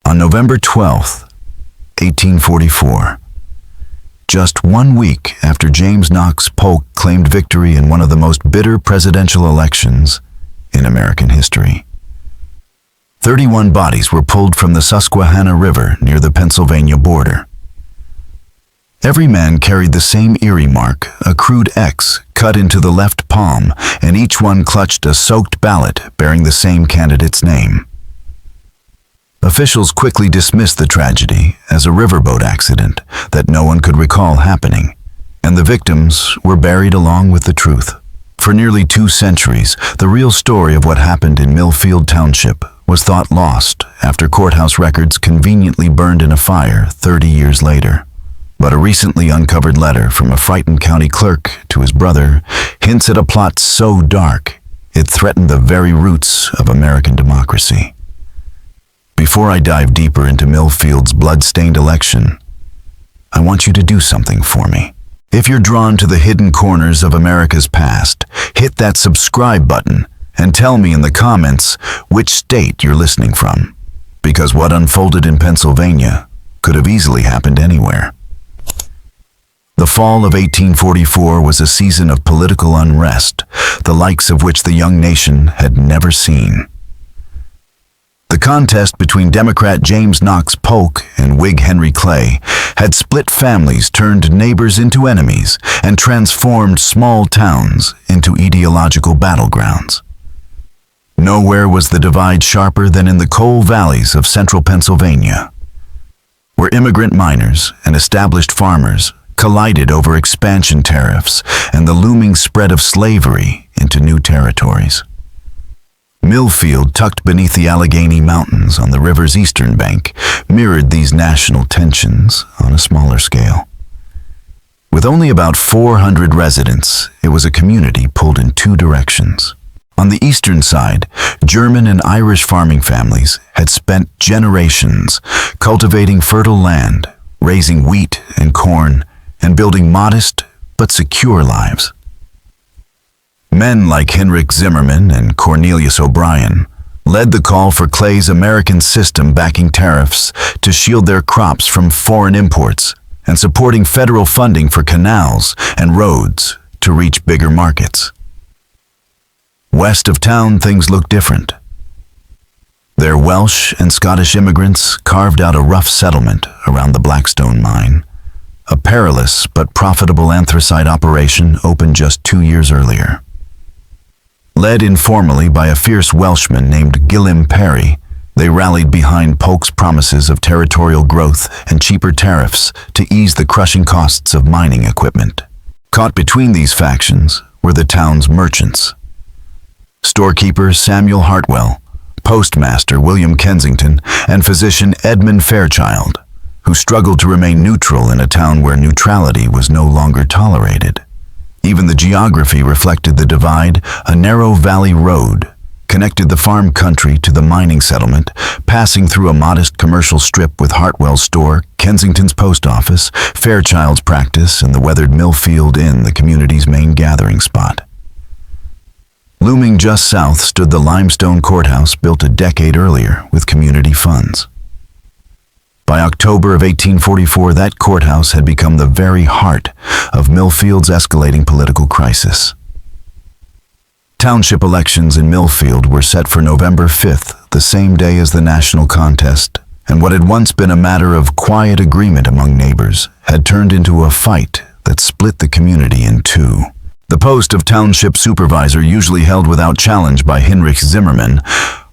On November 12th, 1844, just 1 week after James Knox Polk claimed victory in one of the most bitter presidential elections in American history, 31 bodies were pulled from the Susquehanna River near the Pennsylvania border. Every man carried the same eerie mark, a crude X cut into the left palm, and each one clutched a soaked ballot bearing the same candidate's name. Officials quickly dismissed the tragedy as a riverboat accident that no one could recall happening, and the victims were buried along with the truth. For nearly 2 centuries, the real story of what happened in Millfield Township was thought lost after courthouse records conveniently burned in a fire 30 years later. But a recently uncovered letter from a frightened county clerk to his brother hints at a plot so dark it threatened the very roots of American democracy. Before I dive deeper into Millfield's blood-stained election, I want you to do something for me. If you're drawn to the hidden corners of America's past, hit that subscribe button and tell me in the comments which state you're listening from, because what unfolded in Pennsylvania could have easily happened anywhere. The fall of 1844 was a season of political unrest, the likes of which the young nation had never seen. The contest between Democrat James Knox Polk and Whig Henry Clay had split families, turned neighbors into enemies, and transformed small towns into ideological battlegrounds. Nowhere was the divide sharper than in the coal valleys of central Pennsylvania, where immigrant miners and established farmers collided over expansion tariffs and the looming spread of slavery into new territories. Millfield, tucked beneath the Allegheny Mountains on the river's eastern bank, mirrored these national tensions on a smaller scale. With only about 400 residents, it was a community pulled in 2 directions. On the eastern side, German and Irish farming families had spent generations cultivating fertile land, raising wheat and corn, and building modest but secure lives. Men like Heinrich Zimmerman and Cornelius O'Brien led the call for Clay's American system, backing tariffs to shield their crops from foreign imports and supporting federal funding for canals and roads to reach bigger markets. West of town, things looked different. Their Welsh and Scottish immigrants carved out a rough settlement around the Blackstone mine, a perilous but profitable anthracite operation opened just 2 years earlier. Led informally by a fierce Welshman named Gillim Perry, they rallied behind Polk's promises of territorial growth and cheaper tariffs to ease the crushing costs of mining equipment. Caught between these factions were the town's merchants. Storekeeper Samuel Hartwell, postmaster William Kensington, and physician Edmund Fairchild, who struggled to remain neutral in a town where neutrality was no longer tolerated. Even the geography reflected the divide. A narrow valley road connected the farm country to the mining settlement, passing through a modest commercial strip with Hartwell's store, Kensington's post office, Fairchild's practice, and the weathered Millfield Inn, the community's main gathering spot. Looming just south stood the limestone courthouse built a decade earlier with community funds. By October of 1844, that courthouse had become the very heart of Millfield's escalating political crisis. Township elections in Millfield were set for November 5th, the same day as the national contest, and what had once been a matter of quiet agreement among neighbors had turned into a fight that split the community in 2. The post of township supervisor, usually held without challenge by Heinrich Zimmerman,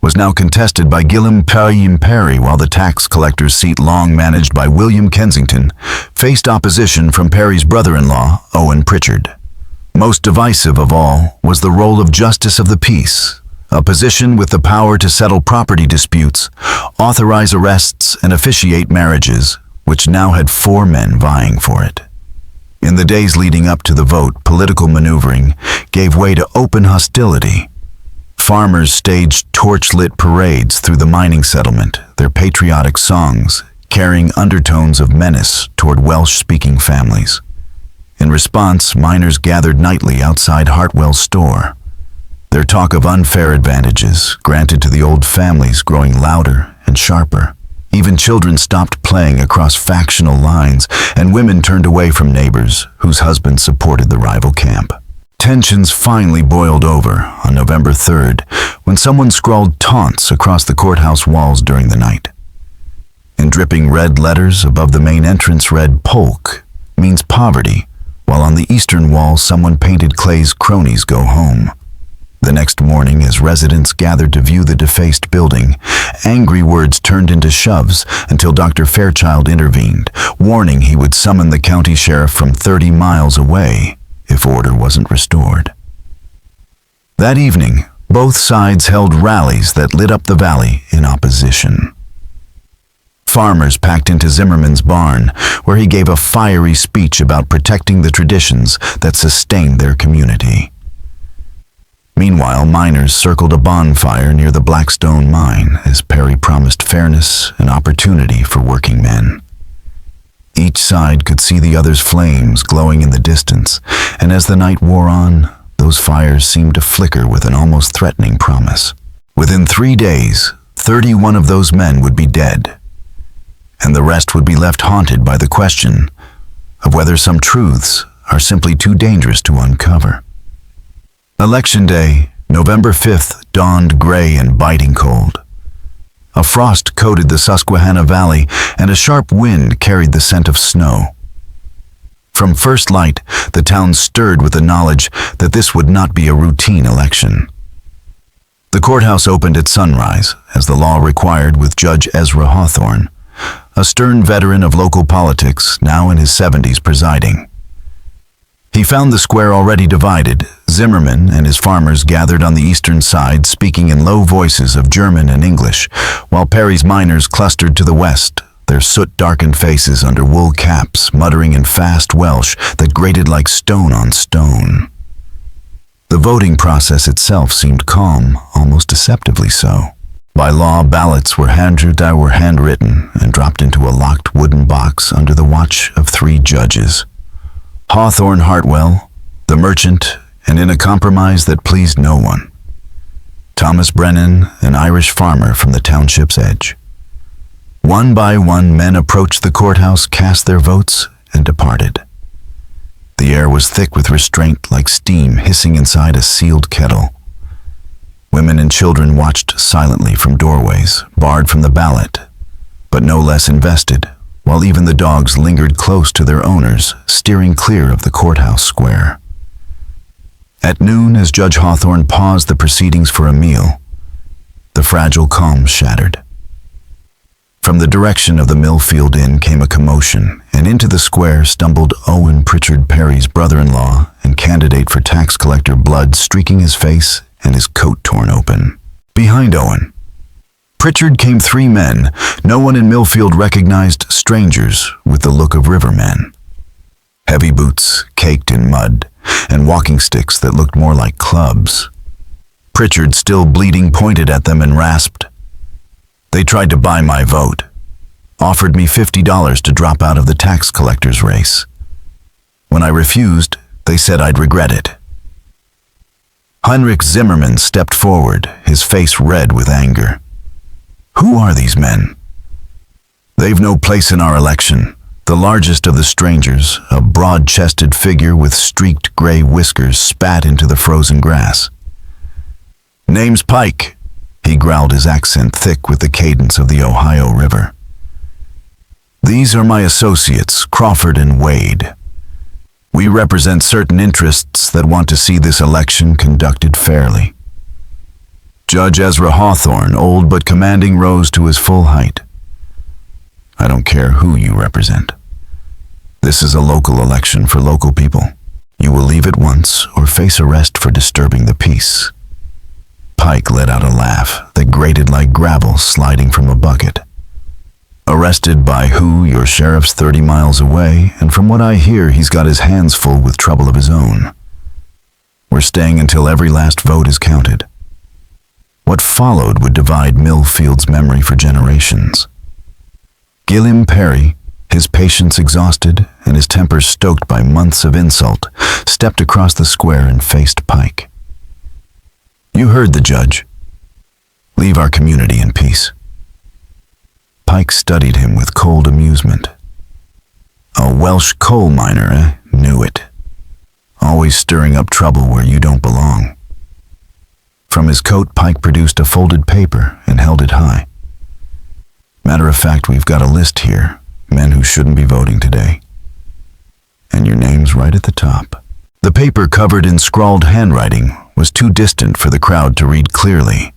was now contested by Gillim Perry, while the tax collector's seat, long managed by William Kensington, faced opposition from Perry's brother-in-law, Owen Pritchard. Most divisive of all was the role of justice of the peace, a position with the power to settle property disputes, authorize arrests, and officiate marriages, which now had 4 men vying for it. In the days leading up to the vote, political maneuvering gave way to open hostility. Farmers staged torch-lit parades through the mining settlement, their patriotic songs carrying undertones of menace toward Welsh-speaking families. In response, miners gathered nightly outside Hartwell's store, their talk of unfair advantages granted to the old families growing louder and sharper. Even children stopped playing across factional lines, and women turned away from neighbors whose husbands supported the rival camp. Tensions finally boiled over on November 3rd when someone scrawled taunts across the courthouse walls during the night. In dripping red letters above the main entrance read "Polk" means poverty, while on the eastern wall someone painted Clay's cronies go home. The next morning, as residents gathered to view the defaced building, angry words turned into shoves until Dr. Fairchild intervened, warning he would summon the county sheriff from 30 miles away if order wasn't restored. That evening, both sides held rallies that lit up the valley in opposition. Farmers packed into Zimmerman's barn, where he gave a fiery speech about protecting the traditions that sustained their community. Meanwhile, miners circled a bonfire near the Blackstone mine as Perry promised fairness and opportunity for working men. Each side could see the other's flames glowing in the distance, and as the night wore on, those fires seemed to flicker with an almost threatening promise. Within 3 days, 31 of those men would be dead, and the rest would be left haunted by the question of whether some truths are simply too dangerous to uncover. Election Day, November 5th, dawned gray and biting cold. A frost coated the Susquehanna Valley, and a sharp wind carried the scent of snow. From first light, the town stirred with the knowledge that this would not be a routine election. The courthouse opened at sunrise, as the law required, with Judge Ezra Hawthorne, a stern veteran of local politics, now in his 70s, presiding. He found the square already divided. Zimmerman and his farmers gathered on the eastern side, speaking in low voices of German and English, while Perry's miners clustered to the west, their soot-darkened faces under wool caps, muttering in fast Welsh that grated like stone on stone. The voting process itself seemed calm, almost deceptively so. By law, ballots were handwritten and dropped into a locked wooden box under the watch of 3 judges. Hawthorne Hartwell, the merchant, and in a compromise that pleased no one, Thomas Brennan, an Irish farmer from the township's edge. One by one, men approached the courthouse, cast their votes, and departed. The air was thick with restraint, like steam hissing inside a sealed kettle. Women and children watched silently from doorways, barred from the ballot, but no less invested, while even the dogs lingered close to their owners, steering clear of the courthouse square. At noon, as Judge Hawthorne paused the proceedings for a meal, the fragile calm shattered. From the direction of the Millfield Inn came a commotion, and into the square stumbled Owen Pritchard Perry's brother-in-law and candidate for tax collector, blood streaking his face and his coat torn open. Behind Owen, Pritchard came 3 men. No one in Millfield recognized, strangers with the look of rivermen. Heavy boots caked in mud, and walking sticks that looked more like clubs. Pritchard, still bleeding, pointed at them and rasped. They tried to buy my vote, offered me $50 to drop out of the tax collector's race. When I refused, they said I'd regret it. Heinrich Zimmerman stepped forward, his face red with anger. Who are these men? They've no place in our election. The largest of the strangers, a broad-chested figure with streaked gray whiskers, spat into the frozen grass. Name's Pike, he growled, his accent thick with the cadence of the Ohio River. These are my associates, Crawford and Wade. We represent certain interests that want to see this election conducted fairly. Judge Ezra Hawthorne, old but commanding, rose to his full height. I don't care who you represent. This is a local election for local people. You will leave at once or face arrest for disturbing the peace. Pike let out a laugh that grated like gravel sliding from a bucket. Arrested by who? Your sheriff's 30 miles away, and from what I hear, he's got his hands full with trouble of his own. We're staying until every last vote is counted. What followed would divide Millfield's memory for generations. Gilliam Perry, his patience exhausted and his temper stoked by months of insult, stepped across the square and faced Pike. You heard the judge. Leave our community in peace. Pike studied him with cold amusement. A Welsh coal miner, eh? Knew it. Always stirring up trouble where you don't belong. From his coat, Pike produced a folded paper and held it high. Matter of fact, we've got a list here, men who shouldn't be voting today. And your name's right at the top. The paper, covered in scrawled handwriting, was too distant for the crowd to read clearly.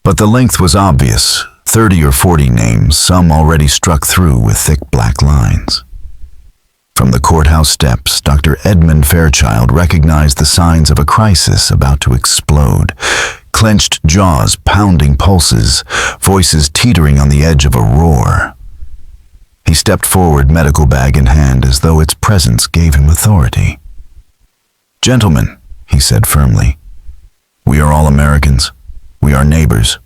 But the length was obvious, 30 or 40 names, some already struck through with thick black lines. From the courthouse steps, Dr. Edmund Fairchild recognized the signs of a crisis about to explode. Clenched jaws, pounding pulses, voices teetering on the edge of a roar. He stepped forward, medical bag in hand, as though its presence gave him authority. "Gentlemen," he said firmly, "we are all Americans. We are neighbors.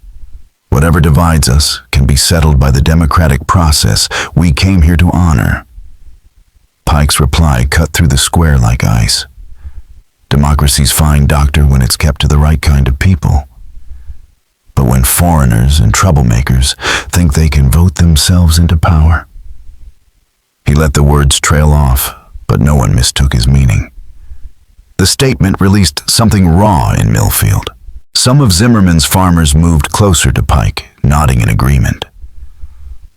Whatever divides us can be settled by the democratic process we came here to honor." Pike's reply cut through the square like ice. Democracy's fine, doctor, when it's kept to the right kind of people. But when foreigners and troublemakers think they can vote themselves into power. He let the words trail off, but no one mistook his meaning. The statement released something raw in Millfield. Some of Zimmerman's farmers moved closer to Pike, nodding in agreement.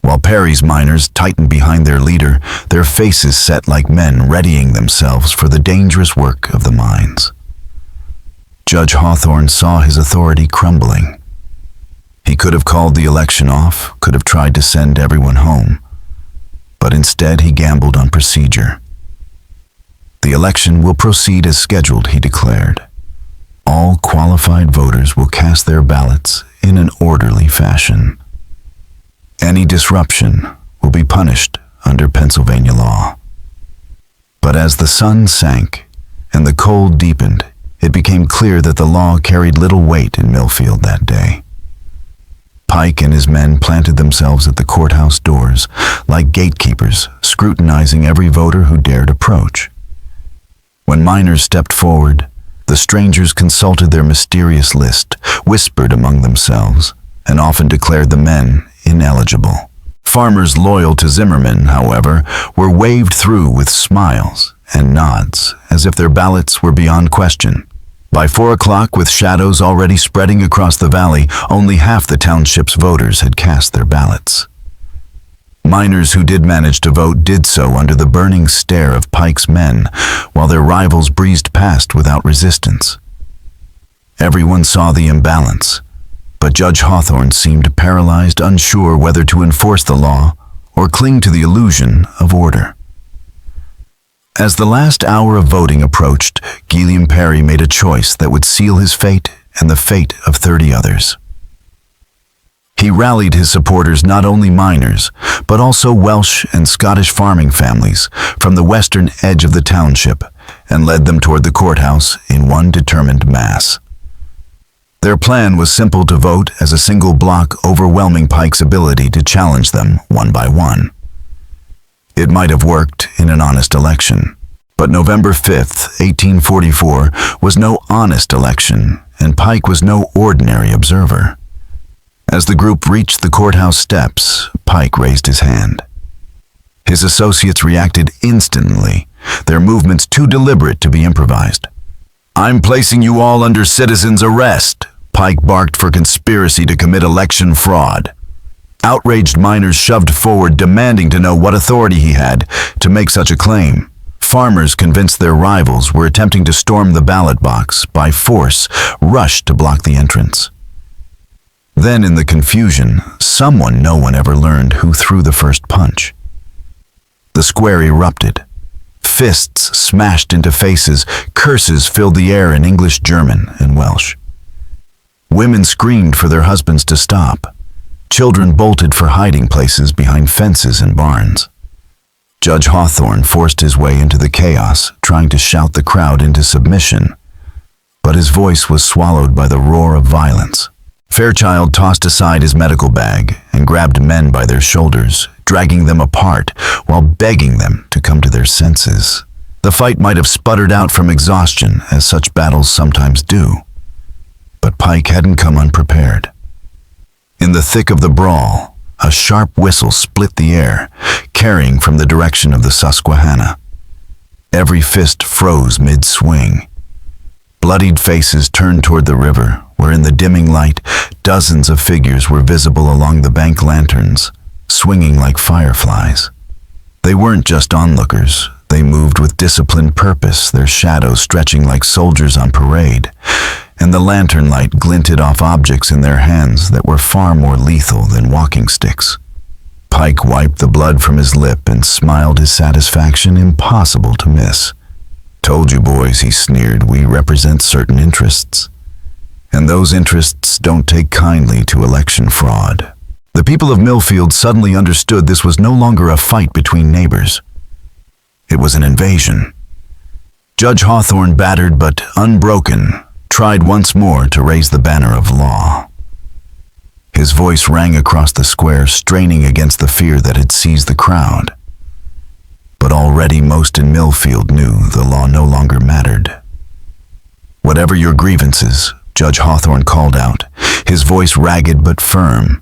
While Perry's miners tightened behind their leader, their faces set like men readying themselves for the dangerous work of the mines. Judge Hawthorne saw his authority crumbling. He could have called the election off, could have tried to send everyone home, but instead he gambled on procedure. "The election will proceed as scheduled," he declared. "All qualified voters will cast their ballots in an orderly fashion. Any disruption will be punished under Pennsylvania law." But as the sun sank and the cold deepened, it became clear that the law carried little weight in Millfield that day. Pike and his men planted themselves at the courthouse doors, like gatekeepers, scrutinizing every voter who dared approach. When miners stepped forward, the strangers consulted their mysterious list, whispered among themselves, and often declared the men ineligible. Farmers loyal to Zimmerman, however, were waved through with smiles and nods, as if their ballots were beyond question. By 4 o'clock, with shadows already spreading across the valley, only half the township's voters had cast their ballots. Miners who did manage to vote did so under the burning stare of Pike's men, while their rivals breezed past without resistance. Everyone saw the imbalance, but Judge Hawthorne seemed paralyzed, unsure whether to enforce the law or cling to the illusion of order. As the last hour of voting approached, Gilliam Perry made a choice that would seal his fate and the fate of 30 others. He rallied his supporters, not only miners, but also Welsh and Scottish farming families from the western edge of the township, and led them toward the courthouse in one determined mass. Their plan was simple: to vote as a single block, overwhelming Pike's ability to challenge them one by one. It might have worked in an honest election, but November 5th, 1844, was no honest election, and Pike was no ordinary observer. As the group reached the courthouse steps, Pike raised his hand. His associates reacted instantly, their movements too deliberate to be improvised. "I'm placing you all under citizen's arrest," Pike barked, "for conspiracy to commit election fraud." Outraged miners shoved forward, demanding to know what authority he had to make such a claim. Farmers, convinced their rivals were attempting to storm the ballot box by force, rushed to block the entrance. Then, in the confusion, someone no one ever learned who threw the first punch. The square erupted. Fists smashed into faces, curses filled the air in English, German, and Welsh. Women screamed for their husbands to stop. Children bolted for hiding places behind fences and barns. Judge Hawthorne forced his way into the chaos, trying to shout the crowd into submission, but his voice was swallowed by the roar of violence. Fairchild tossed aside his medical bag and grabbed men by their shoulders, dragging them apart while begging them to come to their senses. The fight might have sputtered out from exhaustion, as such battles sometimes do, but Pike hadn't come unprepared. In the thick of the brawl, a sharp whistle split the air, carrying from the direction of the Susquehanna. Every fist froze mid-swing. Bloodied faces turned toward the river, where in the dimming light, dozens of figures were visible along the bank lanterns, swinging like fireflies. They weren't just onlookers. They moved with disciplined purpose, their shadows stretching like soldiers on parade, and the lantern light glinted off objects in their hands that were far more lethal than walking sticks. Pike wiped the blood from his lip and smiled his satisfaction impossible to miss. "Told you, boys," he sneered, "we represent certain interests. And those interests don't take kindly to election fraud." The people of Millfield suddenly understood this was no longer a fight between neighbors. It was an invasion. Judge Hawthorne, battered but unbroken, tried once more to raise the banner of law. His voice rang across the square, straining against the fear that had seized the crowd. But already most in Millfield knew the law no longer mattered. "Whatever your grievances," Judge Hawthorne called out, his voice ragged but firm,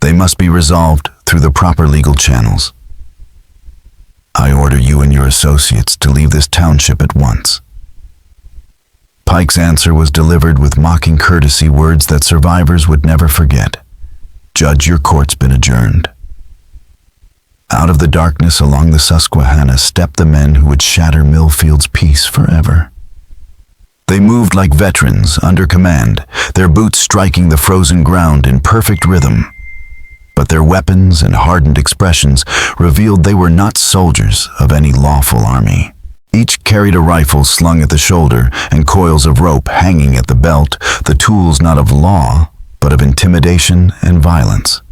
"they must be resolved through the proper legal channels. I order you and your associates to leave this township at once." Pike's answer was delivered with mocking courtesy, words that survivors would never forget. "Judge, your court's been adjourned." Out of the darkness along the Susquehanna stepped the men who would shatter Millfield's peace forever. They moved like veterans under command, their boots striking the frozen ground in perfect rhythm. But their weapons and hardened expressions revealed they were not soldiers of any lawful army. Each carried a rifle slung at the shoulder and coils of rope hanging at the belt, the tools not of law, but of intimidation and violence.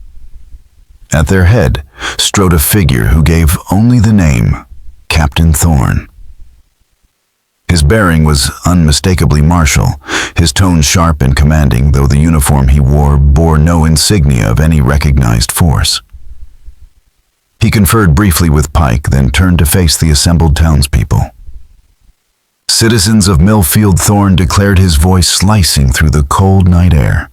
At their head strode a figure who gave only the name Captain Thorne. His bearing was unmistakably martial, his tone sharp and commanding, though the uniform he wore bore no insignia of any recognized force. He conferred briefly with Pike, then turned to face the assembled townspeople. "Citizens of Millfield," Thorne declared, his voice slicing through the cold night air.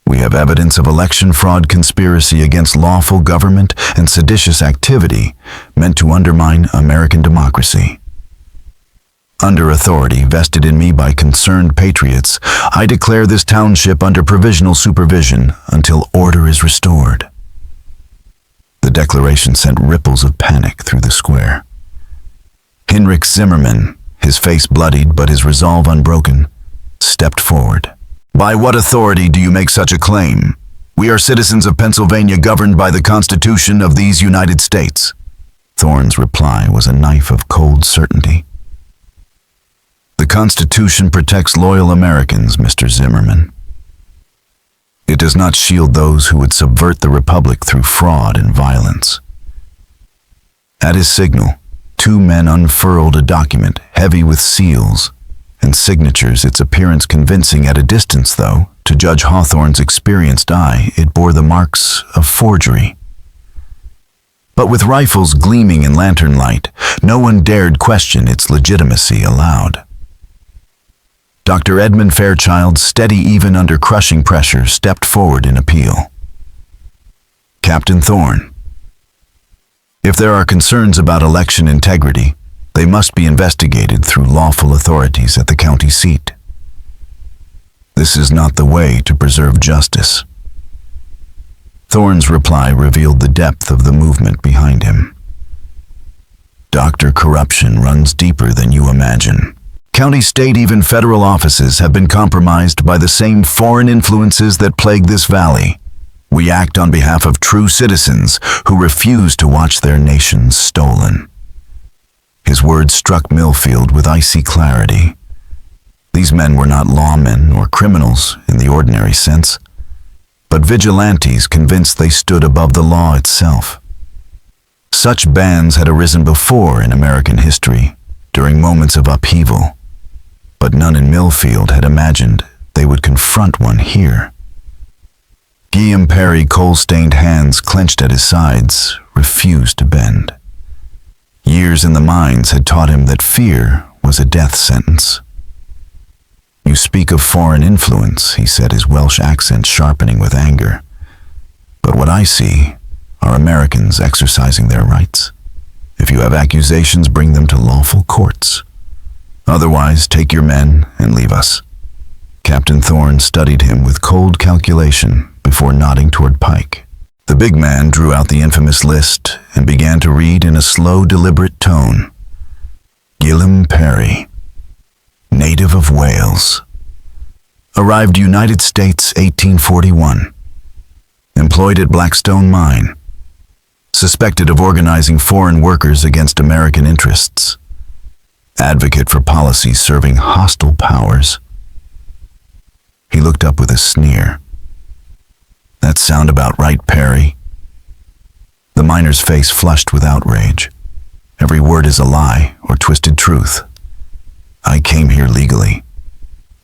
"We have evidence of election fraud, conspiracy against lawful government, and seditious activity meant to undermine American democracy. Under authority vested in me by concerned patriots, I declare this township under provisional supervision until order is restored." The declaration sent ripples of panic through the square. Hinrich Zimmerman, his face bloodied but his resolve unbroken, stepped forward. "By what authority do you make such a claim? We are citizens of Pennsylvania governed by the Constitution of these United States." Thorne's reply was a knife of cold certainty. "The Constitution protects loyal Americans, Mr. Zimmerman. It does not shield those who would subvert the Republic through fraud and violence." At his signal, two men unfurled a document heavy with seals and signatures, its appearance convincing at a distance, though, to Judge Hawthorne's experienced eye, it bore the marks of forgery. But with rifles gleaming in lantern light, no one dared question its legitimacy aloud. Dr. Edmund Fairchild, steady even under crushing pressure, stepped forward in appeal. "Captain Thorne, if there are concerns about election integrity, they must be investigated through lawful authorities at the county seat. This is not the way to preserve justice." Thorne's reply revealed the depth of the movement behind him. "Dr. Corruption runs deeper than you imagine. County, state, even federal offices have been compromised by the same foreign influences that plague this valley. We act on behalf of true citizens who refuse to watch their nations stolen." His words struck Millfield with icy clarity. These men were not lawmen or criminals in the ordinary sense, but vigilantes convinced they stood above the law itself. Such bands had arisen before in American history, during moments of upheaval, but none in Millfield had imagined they would confront one here. Guillaume Perry, coal-stained hands clenched at his sides, refused to bend. Years in the mines had taught him that fear was a death sentence. "You speak of foreign influence," he said, his Welsh accent sharpening with anger. But what I see are Americans exercising their rights. If you have accusations, bring them to lawful courts. Otherwise, take your men and leave us." Captain Thorne studied him with cold calculation before nodding toward Pike. The big man drew out the infamous list and began to read in a slow, deliberate tone. Gilliam Perry, native of Wales. Arrived United States 1841. Employed at Blackstone Mine. Suspected of organizing foreign workers against American interests. Advocate for policies serving hostile powers. He looked up with a sneer. "That sound about right, Perry?" The miner's face flushed with outrage. "Every word is a lie or twisted truth. I came here legally.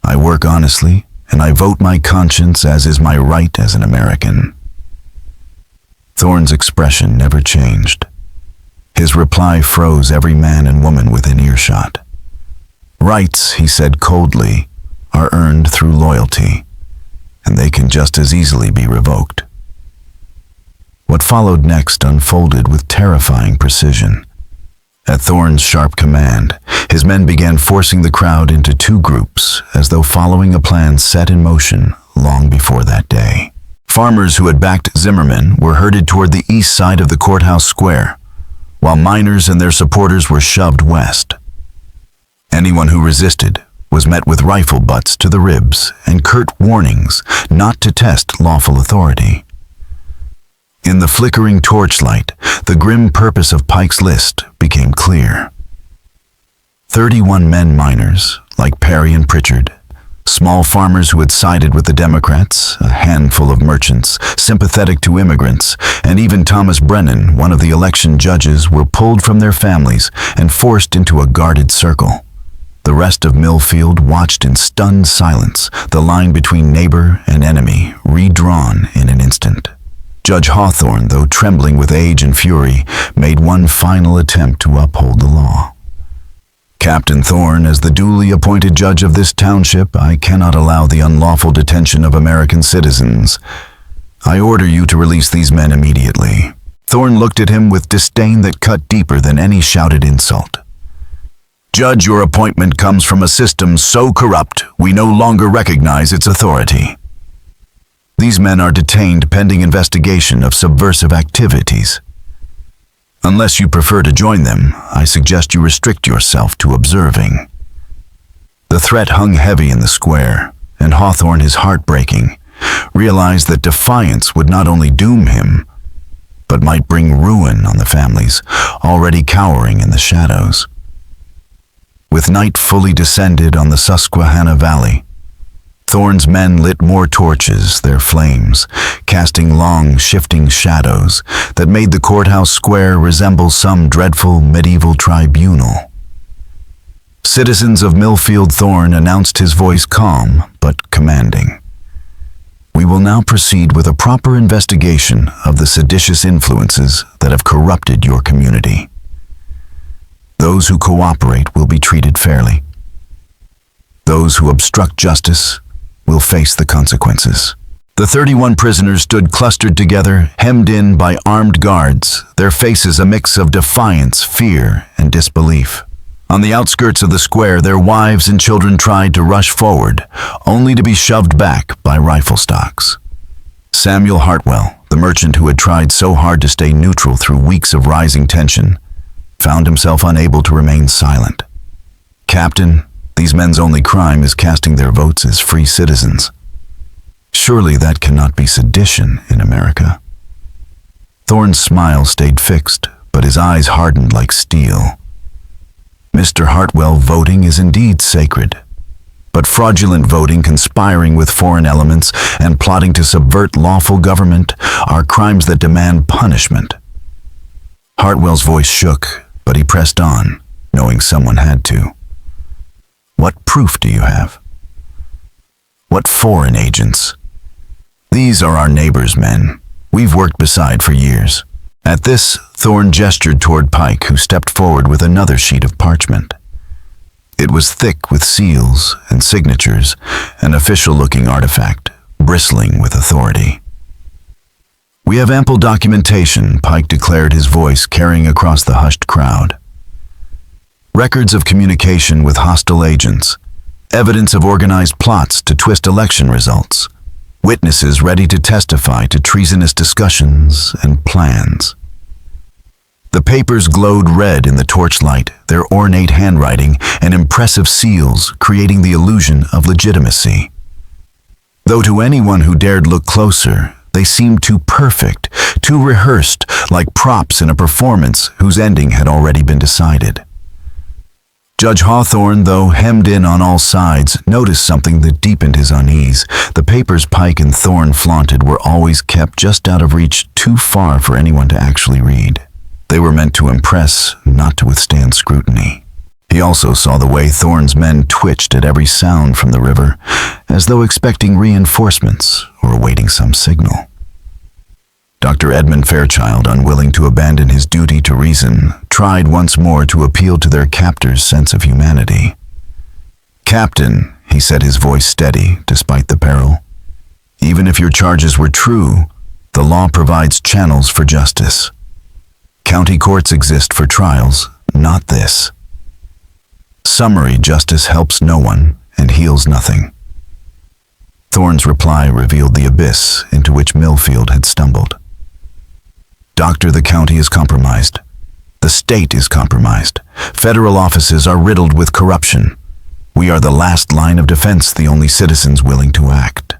I work honestly, and I vote my conscience as is my right as an American." Thorne's expression never changed. His reply froze every man and woman within earshot. "Rights," he said coldly, "are earned through loyalty, and they can just as easily be revoked." What followed next unfolded with terrifying precision. At Thorne's sharp command, his men began forcing the crowd into two groups, as though following a plan set in motion long before that day. Farmers who had backed Zimmerman were herded toward the east side of the courthouse square, while miners and their supporters were shoved west. Anyone who resisted was met with rifle butts to the ribs and curt warnings not to test lawful authority. In the flickering torchlight, the grim purpose of Pike's list became clear. 31 men miners, like Perry and Pritchard, small farmers who had sided with the Democrats, a handful of merchants, sympathetic to immigrants, and even Thomas Brennan, one of the election judges, were pulled from their families and forced into a guarded circle. The rest of Millfield watched in stunned silence, the line between neighbor and enemy redrawn in an instant. Judge Hawthorne, though trembling with age and fury, made one final attempt to uphold the law. "Captain Thorne, as the duly appointed judge of this township, I cannot allow the unlawful detention of American citizens. I order you to release these men immediately." Thorne looked at him with disdain that cut deeper than any shouted insult. "Judge, your appointment comes from a system so corrupt we no longer recognize its authority. These men are detained pending investigation of subversive activities. Unless you prefer to join them, I suggest you restrict yourself to observing." The threat hung heavy in the square, and Hawthorne, his heart breaking, realized that defiance would not only doom him, but might bring ruin on the families already cowering in the shadows. With night fully descended on the Susquehanna Valley, Thorne's men lit more torches, their flames casting long, shifting shadows that made the courthouse square resemble some dreadful medieval tribunal. "Citizens of Millfield," Thorne announced, his voice calm but commanding. "We will now proceed with a proper investigation of the seditious influences that have corrupted your community. Those who cooperate will be treated fairly. Those who obstruct justice will face the consequences." The 31 prisoners stood clustered together, hemmed in by armed guards, their faces a mix of defiance, fear, and disbelief. On the outskirts of the square, their wives and children tried to rush forward, only to be shoved back by rifle stocks. Samuel Hartwell, the merchant who had tried so hard to stay neutral through weeks of rising tension, found himself unable to remain silent. "Captain, these men's only crime is casting their votes as free citizens. Surely that cannot be sedition in America." Thorne's smile stayed fixed, but his eyes hardened like steel. "Mr. Hartwell, voting is indeed sacred. But fraudulent voting, conspiring with foreign elements, and plotting to subvert lawful government are crimes that demand punishment." Hartwell's voice shook, but he pressed on, knowing someone had to. "What proof do you have?" "What foreign agents?" "These are our neighbors' men. We've worked beside for years." At this, Thorne gestured toward Pike, who stepped forward with another sheet of parchment. It was thick with seals and signatures, an official-looking artifact, bristling with authority. "We have ample documentation," Pike declared, his voice carrying across the hushed crowd. "Records of communication with hostile agents, evidence of organized plots to twist election results, witnesses ready to testify to treasonous discussions and plans." The papers glowed red in the torchlight, their ornate handwriting and impressive seals creating the illusion of legitimacy. Though to anyone who dared look closer, they seemed too perfect, too rehearsed, like props in a performance whose ending had already been decided. Judge Hawthorne, though hemmed in on all sides, noticed something that deepened his unease. The papers Pike and Thorne flaunted were always kept just out of reach, too far for anyone to actually read. They were meant to impress, not to withstand scrutiny. He also saw the way Thorne's men twitched at every sound from the river, as though expecting reinforcements or awaiting some signal. Dr. Edmund Fairchild, unwilling to abandon his duty to reason, tried once more to appeal to their captor's sense of humanity. "Captain," he said, his voice steady despite the peril, "even if your charges were true, the law provides channels for justice. County courts exist for trials, not this. Summary justice helps no one and heals nothing." Thorne's reply revealed the abyss into which Millfield had stumbled. "Doctor, the county is compromised. The state is compromised. Federal offices are riddled with corruption. We are the last line of defense, the only citizens willing to act."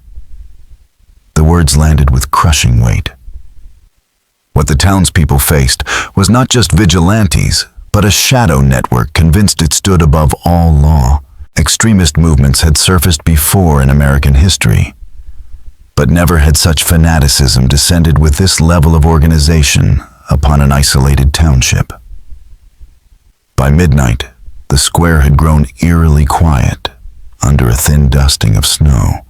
The words landed with crushing weight. What the townspeople faced was not just vigilantes, but a shadow network convinced it stood above all law. Extremist movements had surfaced before in American history, but never had such fanaticism descended with this level of organization upon an isolated township. By midnight, the square had grown eerily quiet under a thin dusting of snow.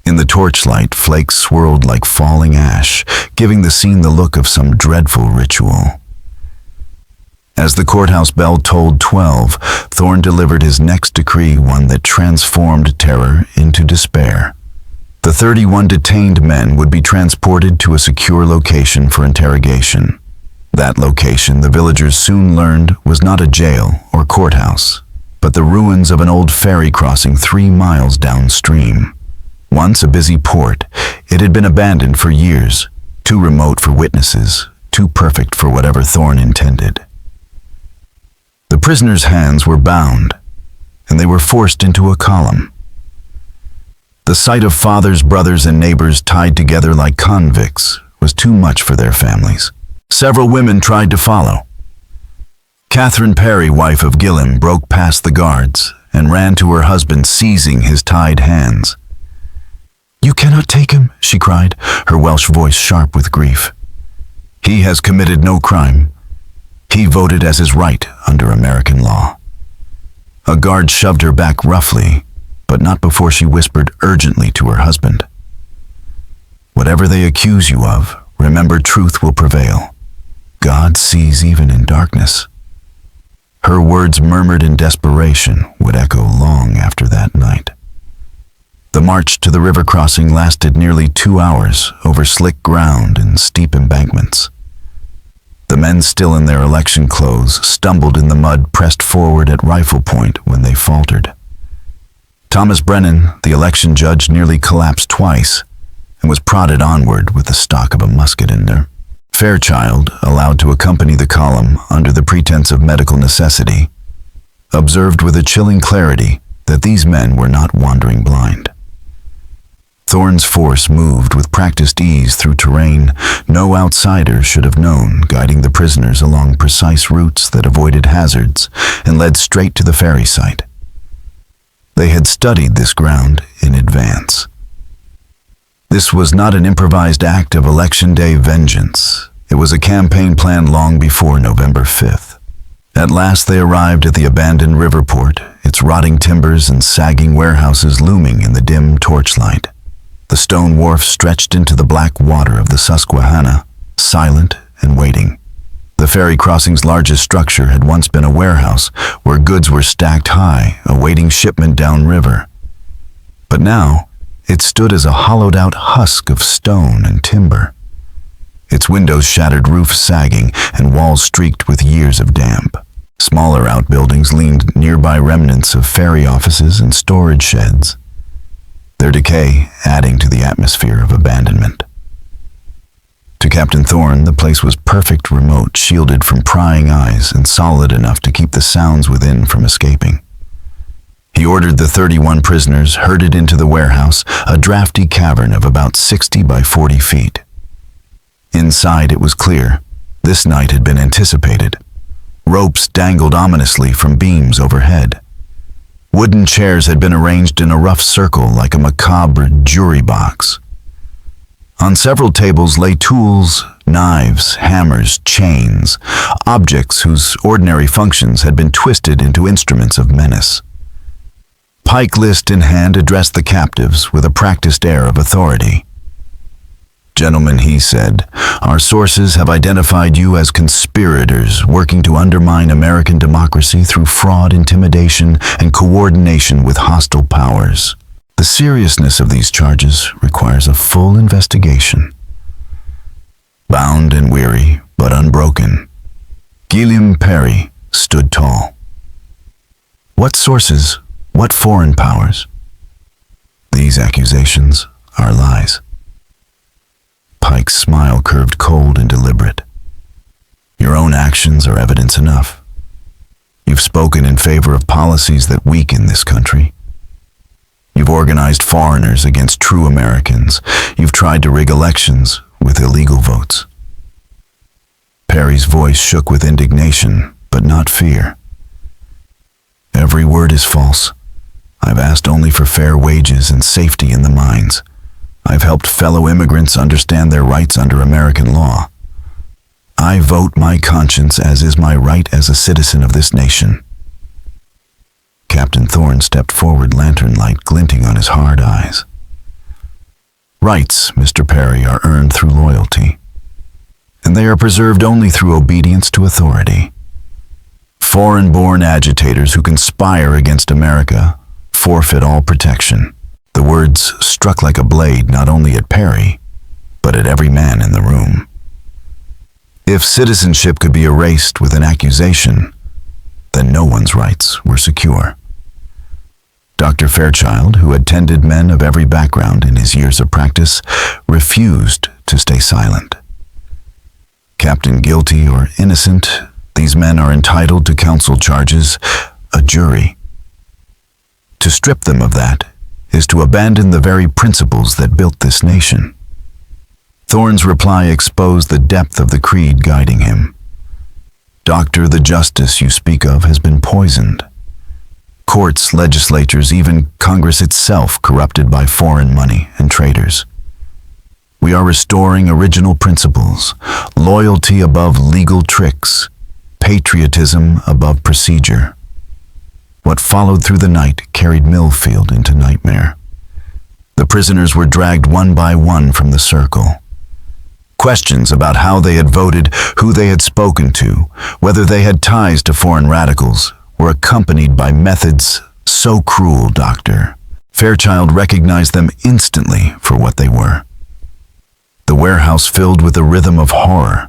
In the torchlight, flakes swirled like falling ash, giving the scene the look of some dreadful ritual. As the courthouse bell tolled 12, Thorne delivered his next decree, one that transformed terror into despair. The 31 detained men would be transported to a secure location for interrogation. That location, the villagers soon learned, was not a jail or courthouse, but the ruins of an old ferry crossing 3 miles downstream. Once a busy port, it had been abandoned for years, too remote for witnesses, too perfect for whatever Thorne intended. The prisoners' hands were bound, and they were forced into a column. The sight of fathers, brothers, and neighbors tied together like convicts was too much for their families. Several women tried to follow. Catherine Perry, wife of Gilliam, broke past the guards and ran to her husband, seizing his tied hands. "You cannot take him," she cried, her Welsh voice sharp with grief. "He has committed no crime. He voted as is right under American law." A guard shoved her back roughly, but not before she whispered urgently to her husband. "Whatever they accuse you of, remember truth will prevail. God sees even in darkness." Her words, murmured in desperation, would echo long after that night. The march to the river crossing lasted nearly 2 hours over slick ground and steep embankments. The men, still in their election clothes, stumbled in the mud, pressed forward at rifle point when they faltered. Thomas Brennan, the election judge, nearly collapsed twice and was prodded onward with the stock of a musket in there. Fairchild, allowed to accompany the column under the pretense of medical necessity, observed with a chilling clarity that these men were not wandering blind. Thorne's force moved with practiced ease through terrain no outsider should have known, guiding the prisoners along precise routes that avoided hazards and led straight to the ferry site. They had studied this ground in advance. This was not an improvised act of Election Day vengeance. It was a campaign planned long before November 5th. At last they arrived at the abandoned river port, its rotting timbers and sagging warehouses looming in the dim torchlight. The stone wharf stretched into the black water of the Susquehanna, silent and waiting. The ferry crossing's largest structure had once been a warehouse where goods were stacked high, awaiting shipment downriver. But now, It stood as a hollowed-out husk of stone and timber, its windows shattered, roof sagging, and walls streaked with years of damp. Smaller outbuildings leaned nearby, remnants of ferry offices and storage sheds, their decay adding to the atmosphere of abandonment. To Captain Thorne, the place was perfect, remote, shielded from prying eyes, and solid enough to keep the sounds within from escaping. He ordered the 31 prisoners herded into the warehouse, a drafty cavern of about 60 by 40 feet. Inside, it was clear. This night had been anticipated. Ropes dangled ominously from beams overhead. Wooden chairs had been arranged in a rough circle like a macabre jury box. On several tables lay tools, knives, hammers, chains, objects whose ordinary functions had been twisted into instruments of menace. Pike list in hand addressed the captives with a practiced air of authority. "Gentlemen," he said, "our sources have identified you as conspirators working to undermine American democracy through fraud, intimidation, and coordination with hostile powers. The seriousness of these charges requires a full investigation." Bound and weary, but unbroken, Guillaume Perry stood tall. "What sources? What foreign powers?" "These accusations are lies." Pike's smile curved cold and deliberate. "Your own actions are evidence enough. You've spoken in favor of policies that weaken this country. You've organized foreigners against true Americans. You've tried to rig elections with illegal votes." Perry's voice shook with indignation, but not fear. "Every word is false. I've asked only for fair wages and safety in the mines. I've helped fellow immigrants understand their rights under American law. I vote my conscience, as is my right as a citizen of this nation." Captain Thorne stepped forward, lantern light glinting on his hard eyes. "Rights, Mr. Perry, are earned through loyalty, and they are preserved only through obedience to authority. Foreign-born agitators who conspire against America forfeit all protection." The words struck like a blade not only at Perry, but at every man in the room. If citizenship could be erased with an accusation, then no one's rights were secure. Dr. Fairchild, who had tended men of every background in his years of practice, refused to stay silent. Captain, guilty or innocent, these men are entitled to counsel charges, a jury. To strip them of that is to abandon the very principles that built this nation. Thorne's reply exposed the depth of the creed guiding him. "Doctor, the justice you speak of has been poisoned. Courts, legislatures, even Congress itself corrupted by foreign money and traitors. We are restoring original principles, loyalty above legal tricks, patriotism above procedure." What followed through the night carried Millfield into nightmare. The prisoners were dragged one by one from the circle. Questions about how they had voted, who they had spoken to, whether they had ties to foreign radicals, were accompanied by methods so cruel, Doctor. Fairchild recognized them instantly for what they were. The warehouse filled with a rhythm of horror.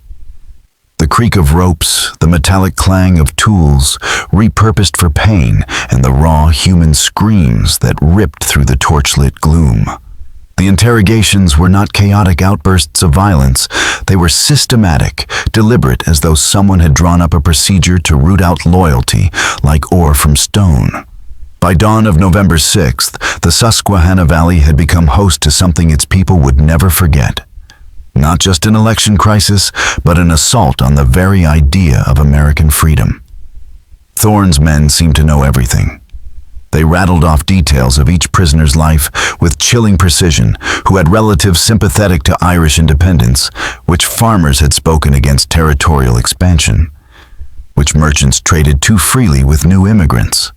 The creak of ropes, the metallic clang of tools, repurposed for pain, and the raw human screams that ripped through the torchlit gloom. The interrogations were not chaotic outbursts of violence. They were systematic, deliberate, as though someone had drawn up a procedure to root out loyalty like ore from stone. By dawn of November 6th, the Susquehanna Valley had become host to something its people would never forget. Not just an election crisis, but an assault on the very idea of American freedom. Thorne's men seemed to know everything. They rattled off details of each prisoner's life with chilling precision, who had relatives sympathetic to Irish independence, which farmers had spoken against territorial expansion, which merchants traded too freely with new immigrants.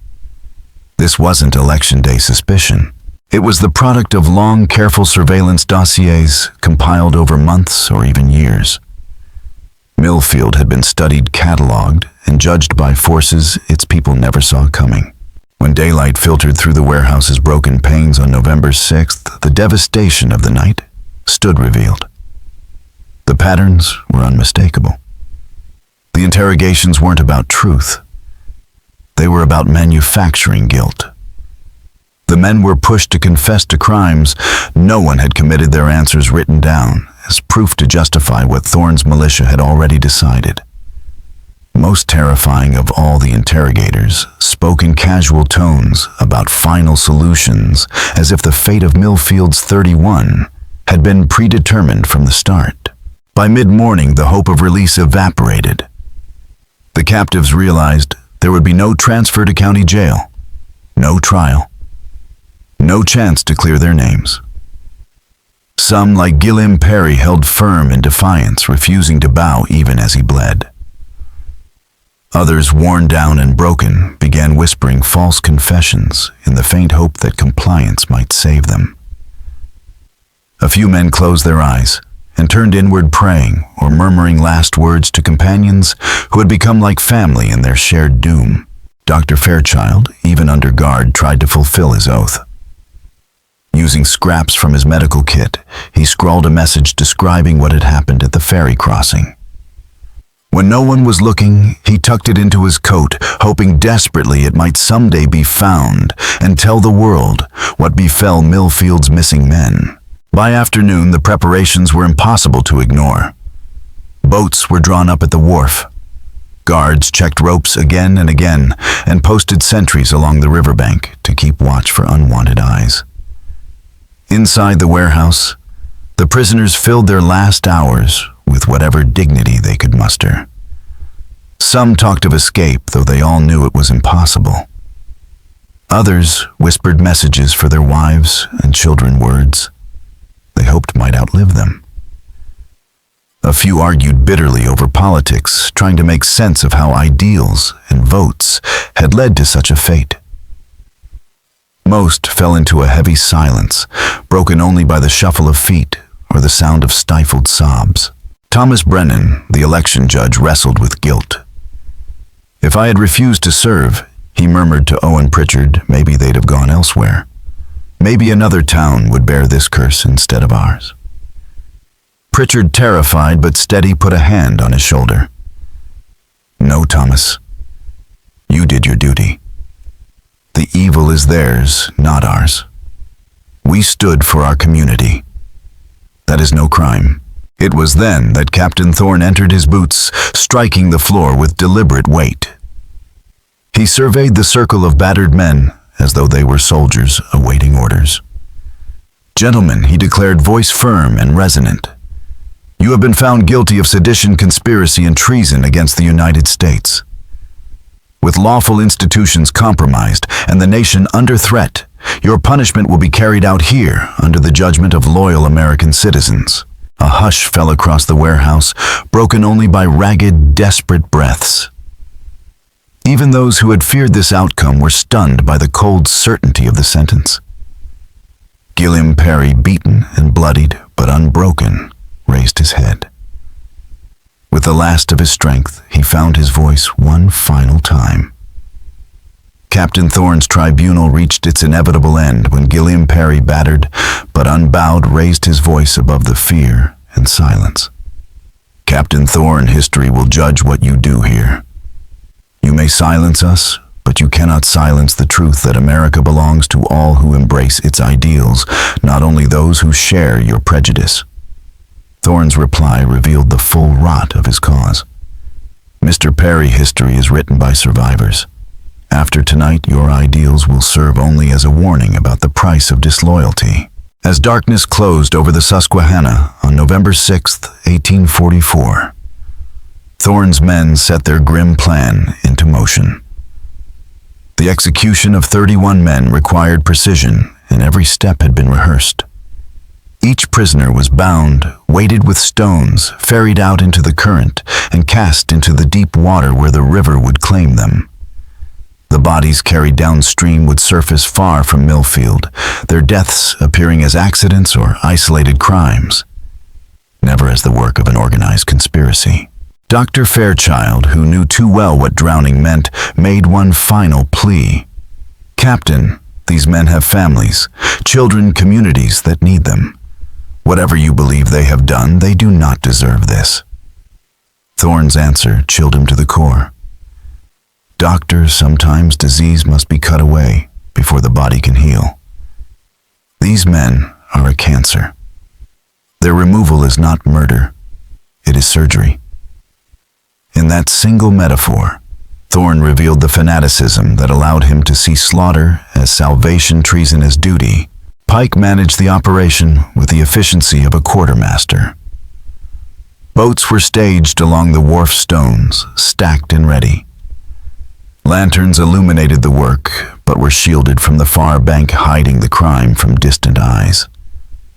This wasn't Election Day suspicion. It was the product of long, careful surveillance dossiers compiled over months or even years. Millfield had been studied, cataloged, and judged by forces its people never saw coming. When daylight filtered through the warehouse's broken panes on November 6th, the devastation of the night stood revealed. The patterns were unmistakable. The interrogations weren't about truth. They were about manufacturing guilt. The men were pushed to confess to crimes no one had committed, their answers written down as proof to justify what Thorne's militia had already decided. Most terrifying of all, the interrogators spoke in casual tones about final solutions, as if the fate of Millfield's 31 had been predetermined from the start. By mid-morning, the hope of release evaporated. The captives realized there would be no transfer to county jail, no trial, no chance to clear their names. Some, like Gilliam Perry, held firm in defiance, refusing to bow even as he bled. Others, worn down and broken, began whispering false confessions in the faint hope that compliance might save them. A few men closed their eyes and turned inward, praying or murmuring last words to companions who had become like family in their shared doom. Dr. Fairchild, even under guard, tried to fulfill his oath. Using scraps from his medical kit, he scrawled a message describing what had happened at the ferry crossing. When no one was looking, he tucked it into his coat, hoping desperately it might someday be found and tell the world what befell Millfield's missing men. By afternoon, the preparations were impossible to ignore. Boats were drawn up at the wharf. Guards checked ropes again and again and posted sentries along the riverbank to keep watch for unwanted eyes. Inside the warehouse, the prisoners filled their last hours with whatever dignity they could muster. Some talked of escape, though they all knew it was impossible. Others whispered messages for their wives and children, words they hoped might outlive them. A few argued bitterly over politics, trying to make sense of how ideals and votes had led to such a fate. Most fell into a heavy silence, broken only by the shuffle of feet or the sound of stifled sobs. Thomas Brennan, the election judge, wrestled with guilt. If I had refused to serve, he murmured to Owen Pritchard, maybe they'd have gone elsewhere. Maybe another town would bear this curse instead of ours. Pritchard, terrified but steady, put a hand on his shoulder. No, Thomas. You did your duty. The evil is theirs, not ours. We stood for our community. That is no crime. It was then that Captain Thorne entered his boots, striking the floor with deliberate weight. He surveyed the circle of battered men as though they were soldiers awaiting orders. Gentlemen, he declared, voice firm and resonant, you have been found guilty of sedition, conspiracy, and treason against the United States. With lawful institutions compromised and the nation under threat, your punishment will be carried out here under the judgment of loyal American citizens. A hush fell across the warehouse, broken only by ragged, desperate breaths. Even those who had feared this outcome were stunned by the cold certainty of the sentence. Gilliam Perry, beaten and bloodied but unbroken, raised his head. With the last of his strength, he found his voice one final time. Captain Thorne's tribunal reached its inevitable end when Gilliam Perry, battered but unbowed, raised his voice above the fear and silence. Captain Thorne, history will judge what you do here. You may silence us, but you cannot silence the truth that America belongs to all who embrace its ideals, not only those who share your prejudice. Thorne's reply revealed the full rot of his cause. Mr. Perry, history is written by survivors. After tonight, your ideals will serve only as a warning about the price of disloyalty. As darkness closed over the Susquehanna on November 6, 1844, Thorne's men set their grim plan into motion. The execution of 31 men required precision, and every step had been rehearsed. Each prisoner was bound, weighted with stones, ferried out into the current, and cast into the deep water where the river would claim them. The bodies carried downstream would surface far from Millfield, their deaths appearing as accidents or isolated crimes, never as the work of an organized conspiracy. Dr. Fairchild, who knew too well what drowning meant, made one final plea. Captain, These men have families, children, communities that need them. Whatever you believe they have done, they do not deserve this. Thorne's answer chilled him to the core. Doctor, sometimes disease must be cut away before the body can heal. These men are a cancer. Their removal is not murder, it is surgery. In that single metaphor, Thorne revealed the fanaticism that allowed him to see slaughter as salvation, treason as duty. Pike managed the operation with the efficiency of a quartermaster. Boats were staged along the wharf stones, stacked and ready. Lanterns illuminated the work, but were shielded from the far bank, hiding the crime from distant eyes.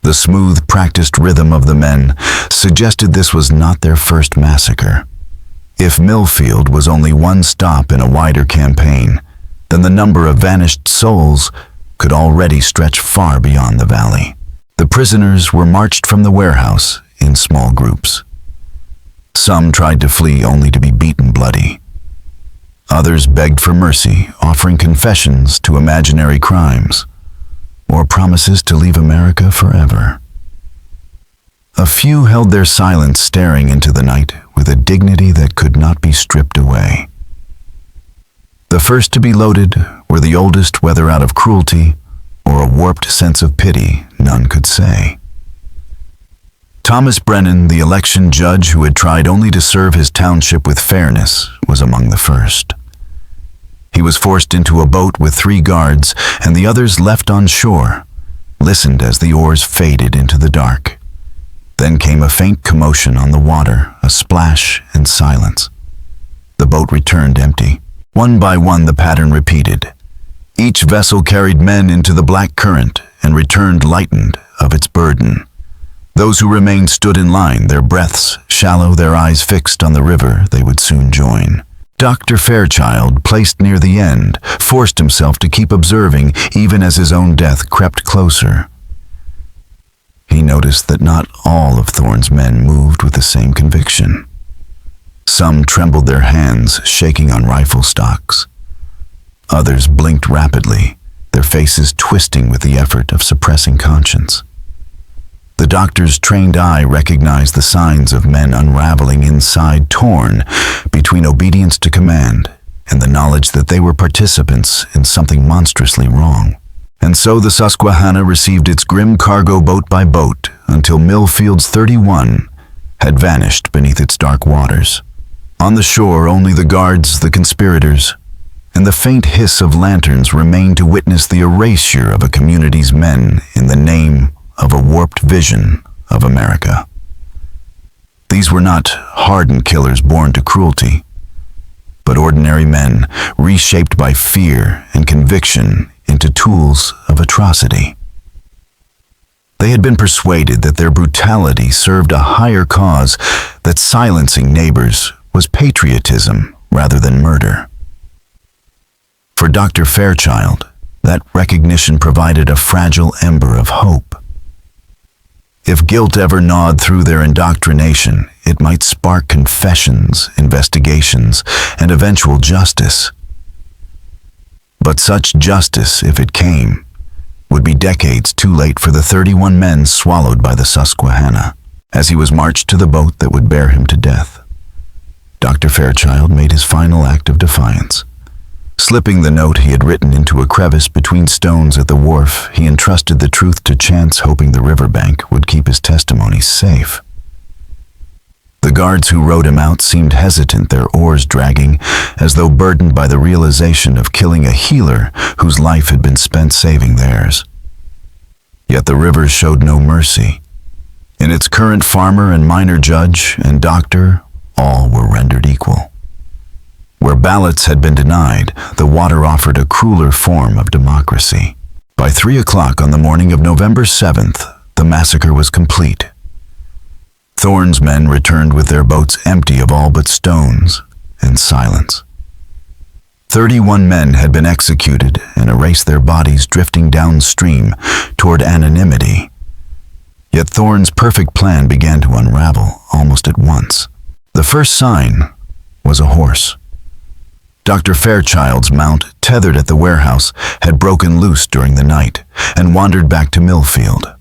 The smooth, practiced rhythm of the men suggested this was not their first massacre. If Millfield was only one stop in a wider campaign, then the number of vanished souls could already stretch far beyond the valley. The prisoners were marched from the warehouse in small groups. Some tried to flee only to be beaten bloody. Others begged for mercy, offering confessions to imaginary crimes, or promises to leave America forever. A few held their silence, staring into the night with a dignity that could not be stripped away. The first to be loaded were the oldest, whether out of cruelty or a warped sense of pity, none could say. Thomas Brennan, the election judge who had tried only to serve his township with fairness, was among the first. He was forced into a boat with 3 guards, and the others left on shore, listened as the oars faded into the dark. Then came a faint commotion on the water, a splash and silence. The boat returned empty. One by one the pattern repeated. Each vessel carried men into the black current and returned lightened of its burden. Those who remained stood in line, their breaths shallow, their eyes fixed on the river they would soon join. Dr. Fairchild, placed near the end, forced himself to keep observing even as his own death crept closer. He noticed that not all of Thorne's men moved with the same conviction. Some trembled, their hands shaking on rifle stocks. Others blinked rapidly, their faces twisting with the effort of suppressing conscience. The doctor's trained eye recognized the signs of men unraveling inside, torn between obedience to command and the knowledge that they were participants in something monstrously wrong. And so the Susquehanna received its grim cargo boat by boat until Millfield's 31 had vanished beneath its dark waters. On the shore, only the guards, the conspirators, and the faint hiss of lanterns remained to witness the erasure of a community's men in the name of a warped vision of America. These were not hardened killers born to cruelty, but ordinary men reshaped by fear and conviction into tools of atrocity. They had been persuaded that their brutality served a higher cause, that silencing neighbors was patriotism rather than murder. For Dr. Fairchild, that recognition provided a fragile ember of hope. If guilt ever gnawed through their indoctrination, it might spark confessions, investigations, and eventual justice. But such justice, if it came, would be decades too late for the 31 men swallowed by the Susquehanna. As he was marched to the boat that would bear him to death, Dr. Fairchild made his final act of defiance. Slipping the note he had written into a crevice between stones at the wharf, he entrusted the truth to chance, hoping the riverbank would keep his testimony safe. The guards who rowed him out seemed hesitant, their oars dragging, as though burdened by the realization of killing a healer whose life had been spent saving theirs. Yet the river showed no mercy. In its current, farmer and minor judge and doctor, all were rendered equal. Where ballots had been denied, the water offered a crueler form of democracy. By 3 o'clock on the morning of November 7th, the massacre was complete. Thorne's men returned with their boats empty of all but stones and silence. 31 men had been executed and erased, their bodies drifting downstream toward anonymity. Yet Thorne's perfect plan began to unravel almost at once. The first sign was a horse. Dr. Fairchild's mount, tethered at the warehouse, had broken loose during the night and wandered back to Millfield.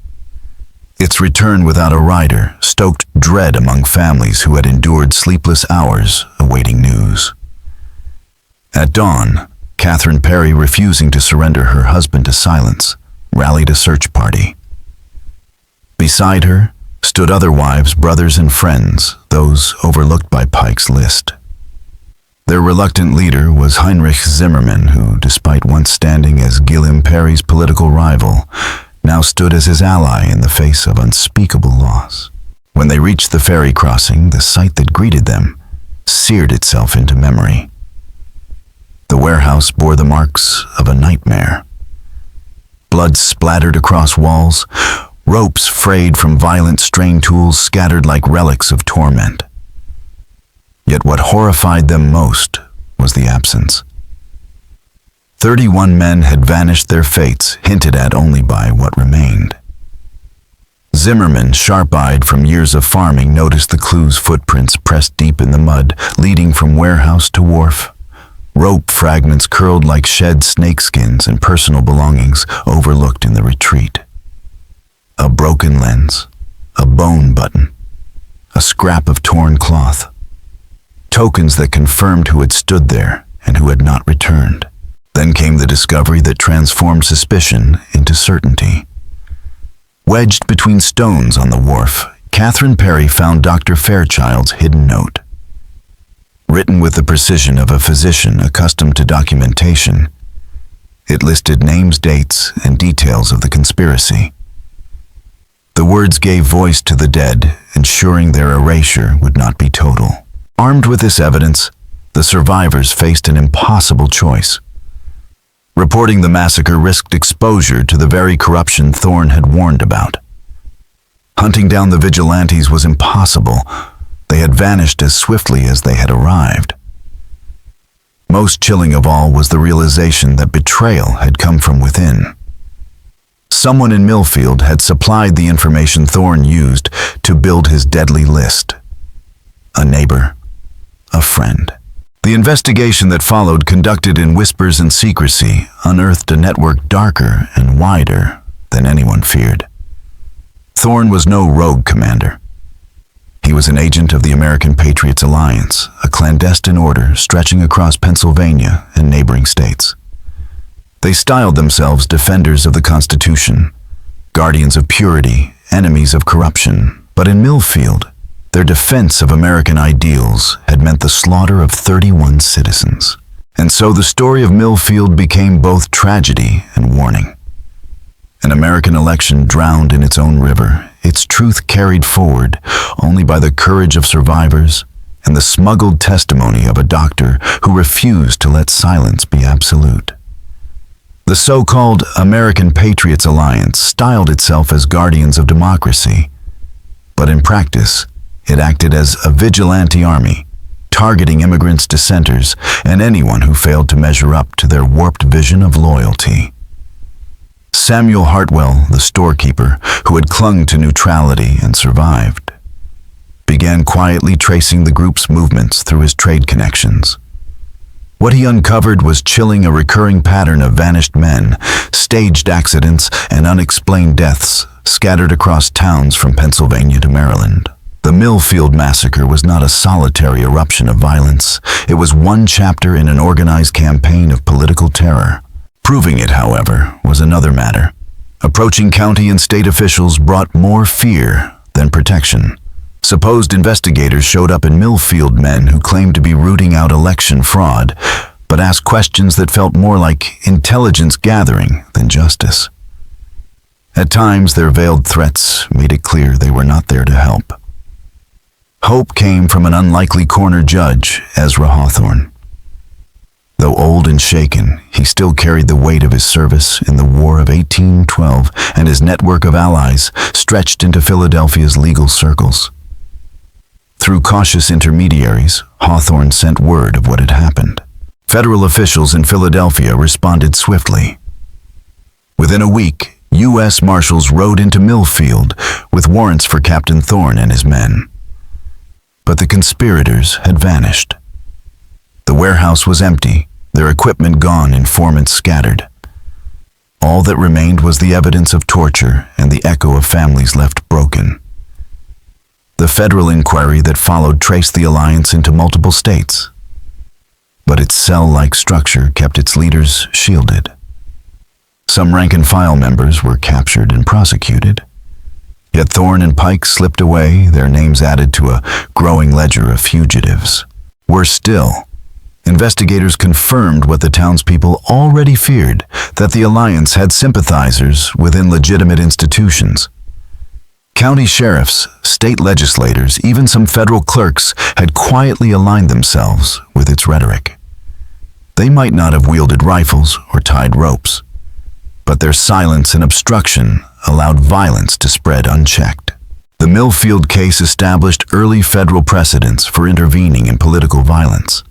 Its return without a rider stoked dread among families who had endured sleepless hours awaiting news. At dawn, Catherine Perry, refusing to surrender her husband to silence, rallied a search party. Beside her stood other wives, brothers, and friends, those overlooked by Pike's list. Their reluctant leader was Heinrich Zimmermann, who, despite once standing as Guillaume Perry's political rival, now stood as his ally in the face of unspeakable loss. When they reached the ferry crossing, the sight that greeted them seared itself into memory. The warehouse bore the marks of a nightmare. Blood splattered across walls, ropes frayed from violent strain tools scattered like relics of torment. Yet what horrified them most was the absence. 31 men had vanished, their fates hinted at only by what remained. Zimmermann, sharp-eyed from years of farming, noticed the clues' footprints pressed deep in the mud, leading from warehouse to wharf. Rope fragments curled like shed snakeskins and personal belongings overlooked in the retreat. A broken lens, a bone button, a scrap of torn cloth. Tokens that confirmed who had stood there and who had not returned. Then came the discovery that transformed suspicion into certainty. Wedged between stones on the wharf, Catherine Perry found Dr. Fairchild's hidden note. Written with the precision of a physician accustomed to documentation, it listed names, dates, and details of the conspiracy. The words gave voice to the dead, ensuring their erasure would not be total. Armed with this evidence, the survivors faced an impossible choice. Reporting the massacre risked exposure to the very corruption Thorne had warned about. Hunting down the vigilantes was impossible. They had vanished as swiftly as they had arrived. Most chilling of all was the realization that betrayal had come from within. Someone in Millfield had supplied the information Thorne used to build his deadly list. A neighbor, a friend. The investigation that followed, conducted in whispers and secrecy, unearthed a network darker and wider than anyone feared. Thorne was no rogue commander. He was an agent of the American Patriots Alliance, a clandestine order stretching across Pennsylvania and neighboring states. They styled themselves defenders of the Constitution, guardians of purity, enemies of corruption, but in Millfield, their defense of American ideals had meant the slaughter of 31 citizens. And so the story of Millfield became both tragedy and warning. An American election drowned in its own river, its truth carried forward only by the courage of survivors and the smuggled testimony of a doctor who refused to let silence be absolute. The so-called American Patriots Alliance styled itself as guardians of democracy, but in practice, it acted as a vigilante army, targeting immigrants, dissenters, and anyone who failed to measure up to their warped vision of loyalty. Samuel Hartwell, the storekeeper, who had clung to neutrality and survived, began quietly tracing the group's movements through his trade connections. What he uncovered was chilling, a recurring pattern of vanished men, staged accidents, and unexplained deaths scattered across towns from Pennsylvania to Maryland. The Millfield massacre was not a solitary eruption of violence. It was one chapter in an organized campaign of political terror. Proving it, however, was another matter. Approaching county and state officials brought more fear than protection. Supposed investigators showed up in Millfield, men who claimed to be rooting out election fraud, but asked questions that felt more like intelligence gathering than justice. At times, their veiled threats made it clear they were not there to help. Hope came from an unlikely corner judge, Ezra Hawthorne. Though old and shaken, he still carried the weight of his service in the War of 1812, and his network of allies stretched into Philadelphia's legal circles. Through cautious intermediaries, Hawthorne sent word of what had happened. Federal officials in Philadelphia responded swiftly. Within a week, U.S. Marshals rode into Millfield with warrants for Captain Thorne and his men. But the conspirators had vanished. The warehouse was empty, their equipment gone, informants scattered. All that remained was the evidence of torture and the echo of families left broken. The federal inquiry that followed traced the alliance into multiple states, but its cell-like structure kept its leaders shielded. Some rank-and-file members were captured and prosecuted, yet Thorne and Pike slipped away, their names added to a growing ledger of fugitives. Worse still, investigators confirmed what the townspeople already feared, that the alliance had sympathizers within legitimate institutions. County sheriffs, state legislators, even some federal clerks had quietly aligned themselves with its rhetoric. They might not have wielded rifles or tied ropes, but their silence and obstruction allowed violence to spread unchecked. The Millfield case established early federal precedents for intervening in political violence,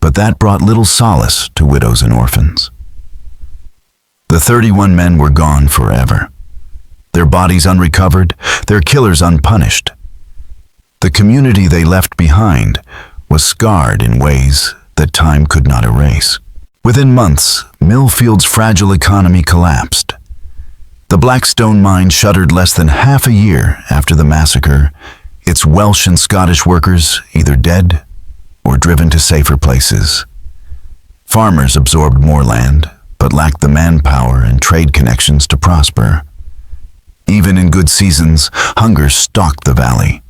but that brought little solace to widows and orphans. The 31 men were gone forever, their bodies unrecovered, their killers unpunished. The community they left behind was scarred in ways that time could not erase. Within months, Millfield's fragile economy collapsed. The Blackstone mine shuttered less than half a year after the massacre, its Welsh and Scottish workers either dead or driven to safer places. Farmers absorbed more land, but lacked the manpower and trade connections to prosper. Even in good seasons, hunger stalked the valley.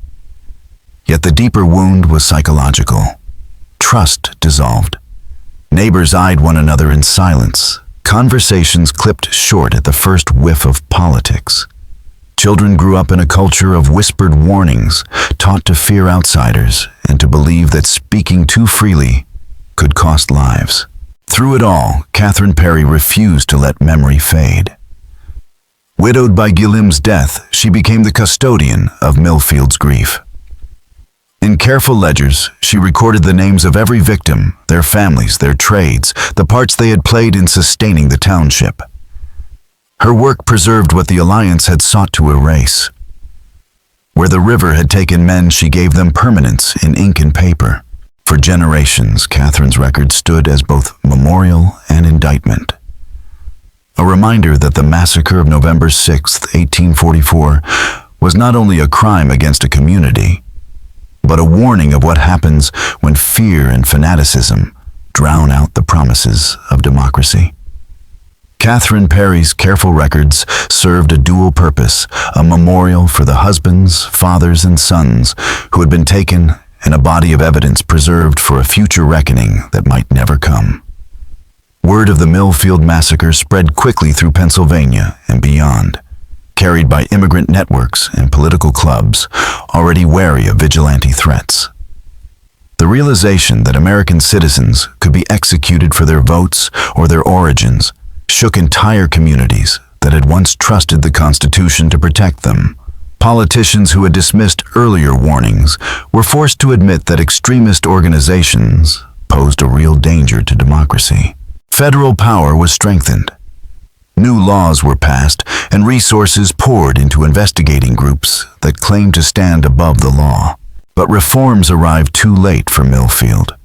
Yet the deeper wound was psychological. Trust dissolved. Neighbors eyed one another in silence. Conversations clipped short at the first whiff of politics. Children grew up in a culture of whispered warnings, taught to fear outsiders and to believe that speaking too freely could cost lives. Through it all, Catherine Perry refused to let memory fade. Widowed by Guillem's death, she became the custodian of Millfield's grief. In careful ledgers, she recorded the names of every victim, their families, their trades, the parts they had played in sustaining the township. Her work preserved what the Alliance had sought to erase. Where the river had taken men, she gave them permanence in ink and paper. For generations, Catherine's record stood as both memorial and indictment. A reminder that the massacre of November 6, 1844, was not only a crime against a community, but a warning of what happens when fear and fanaticism drown out the promises of democracy. Catherine Perry's careful records served a dual purpose, a memorial for the husbands, fathers, and sons who had been taken, and a body of evidence preserved for a future reckoning that might never come. Word of the Millfield massacre spread quickly through Pennsylvania and beyond, carried by immigrant networks and political clubs already wary of vigilante threats. The realization that American citizens could be executed for their votes or their origins shook entire communities that had once trusted the Constitution to protect them. Politicians who had dismissed earlier warnings were forced to admit that extremist organizations posed a real danger to democracy. Federal power was strengthened. New laws were passed, and resources poured into investigating groups that claimed to stand above the law. But reforms arrived too late for Millfield.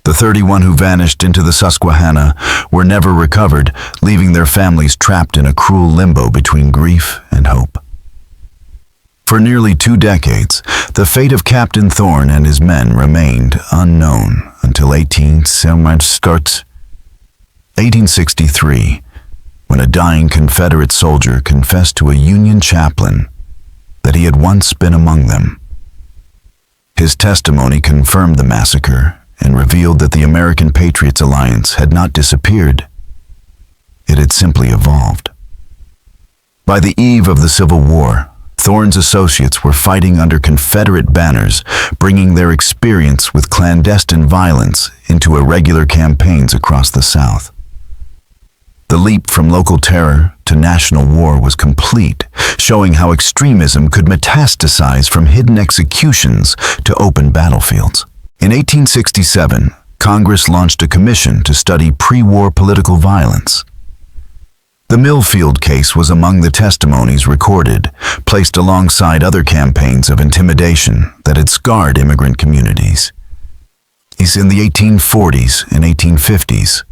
The 31 who vanished into the Susquehanna were never recovered, leaving their families trapped in a cruel limbo between grief and hope. For nearly 2 decades, the fate of Captain Thorne and his men remained unknown until 1863, when a dying Confederate soldier confessed to a Union chaplain that he had once been among them. His testimony confirmed the massacre and revealed that the American Patriots Alliance had not disappeared. It had simply evolved. By the eve of the Civil War, Thorne's associates were fighting under Confederate banners, bringing their experience with clandestine violence into irregular campaigns across the South. The leap from local terror to national war was complete, showing how extremism could metastasize from hidden executions to open battlefields. In 1867, Congress launched a commission to study pre-war political violence. The Millfield case was among the testimonies recorded, placed alongside other campaigns of intimidation that had scarred immigrant communities. He's in the 1840s and 1850s.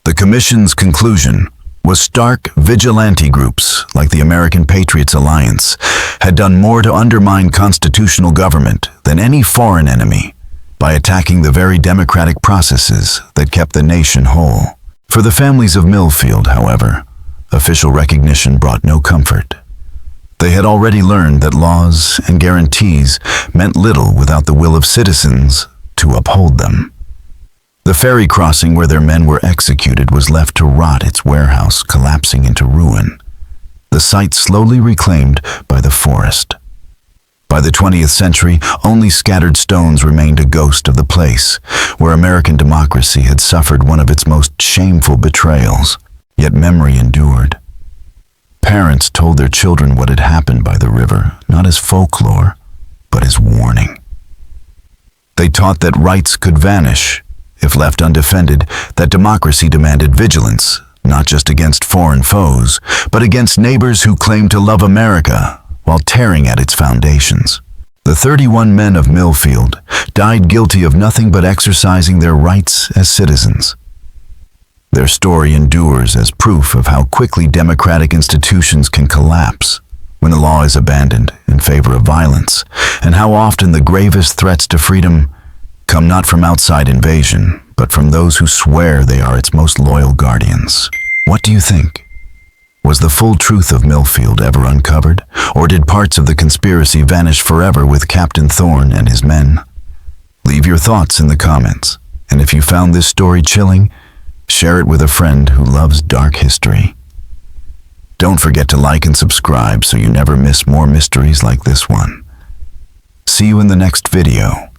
The Commission's conclusion was stark vigilante groups like the American Patriots Alliance had done more to undermine constitutional government than any foreign enemy by attacking the very democratic processes that kept the nation whole. For the families of Millfield, however, official recognition brought no comfort. They had already learned that laws and guarantees meant little without the will of citizens to uphold them. The ferry crossing where their men were executed was left to rot, its warehouse collapsing into ruin, the site slowly reclaimed by the forest. By the 20th century, only scattered stones remained a ghost of the place where American democracy had suffered one of its most shameful betrayals, yet memory endured. Parents told their children what had happened by the river, not as folklore, but as warning. They taught that rights could vanish if left undefended, that democracy demanded vigilance, not just against foreign foes, but against neighbors who claimed to love America while tearing at its foundations. The 31 men of Millfield died guilty of nothing but exercising their rights as citizens. Their story endures as proof of how quickly democratic institutions can collapse when the law is abandoned in favor of violence, and how often the gravest threats to freedom come not from outside invasion, but from those who swear they are its most loyal guardians. What do you think? Was the full truth of Millfield ever uncovered, or did parts of the conspiracy vanish forever with Captain Thorne and his men? Leave your thoughts in the comments, and if you found this story chilling, share it with a friend who loves dark history. Don't forget to like and subscribe so you never miss more mysteries like this one. See you in the next video.